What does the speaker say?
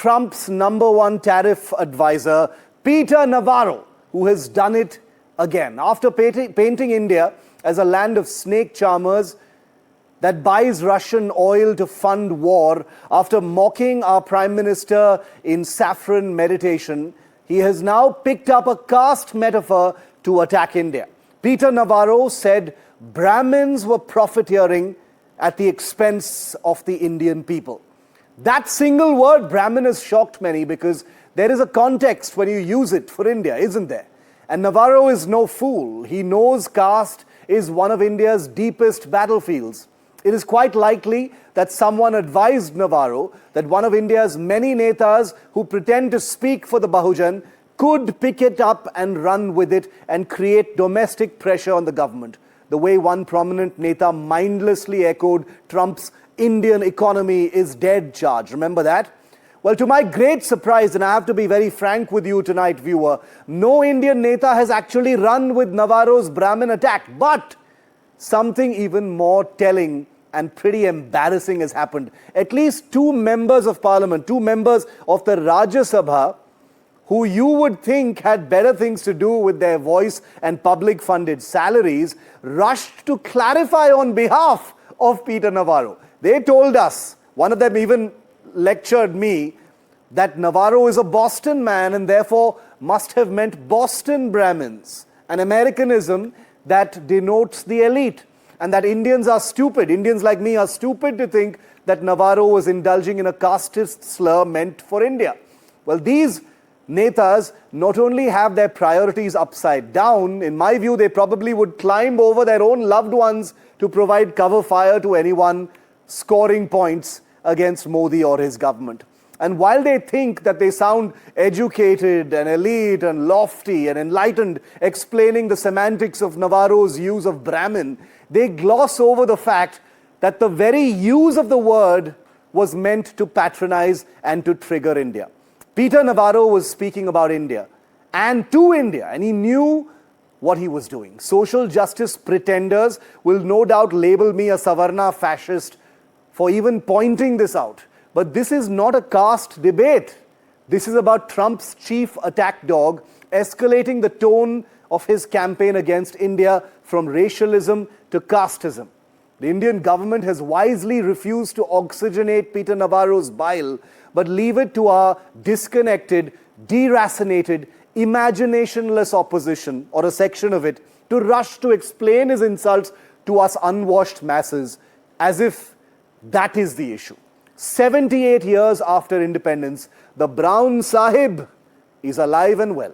Trump's #1 tariff advisor, Peter Navarro, who has done it again. After painting India as a land of snake charmers that buys Russian oil to fund war, after mocking our Prime Minister in saffron meditation, he has now picked up a caste metaphor to attack India. Peter Navarro said Brahmins were profiteering at the expense of the Indian people. That single word, Brahmin, has shocked many because there is a context when you use it for India, isn't there? And Navarro is no fool. He knows caste is one of India's deepest battlefields. It is quite likely that someone advised Navarro that one of India's many netas who pretend to speak for the Bahujan could pick it up and run with it and create domestic pressure on the government, the way one prominent neta mindlessly echoed Trump's Indian economy is dead charge. Remember that? Well, to my great surprise, and I have to be very frank with you tonight, viewer, no Indian neta has actually run with Navarro's Brahmin attack. But something even more telling and pretty embarrassing has happened. At least two members of parliament, two members of the Rajya Sabha, who you would think had better things to do with their voice and public-funded salaries, rushed to clarify on behalf of Peter Navarro. They told us, one of them even lectured me, that Navarro is a Boston man and therefore must have meant Boston Brahmins, an Americanism that denotes the elite, and that Indians are stupid. Indians like me are stupid to think that Navarro was indulging in a casteist slur meant for India. Well, these netas not only have their priorities upside down, in my view, they probably would climb over their own loved ones to provide cover fire to anyone scoring points against Modi or his government. And while they think that they sound educated and elite and lofty and enlightened, explaining the semantics of Navarro's use of Brahmin, they gloss over the fact that the very use of the word was meant to patronize and to trigger India. Peter Navarro was speaking about India and to India, and he knew what he was doing. Social justice pretenders will no doubt label me a Savarna fascist for even pointing this out. But this is not a caste debate. This is about Trump's chief attack dog escalating the tone of his campaign against India from racialism to casteism. The Indian government has wisely refused to oxygenate Peter Navarro's bile, but leave it to our disconnected, deracinated, imaginationless opposition, or a section of it, to rush to explain his insults to us unwashed masses, as if that is the issue. 78 years after independence, the Brown Sahib is alive and well.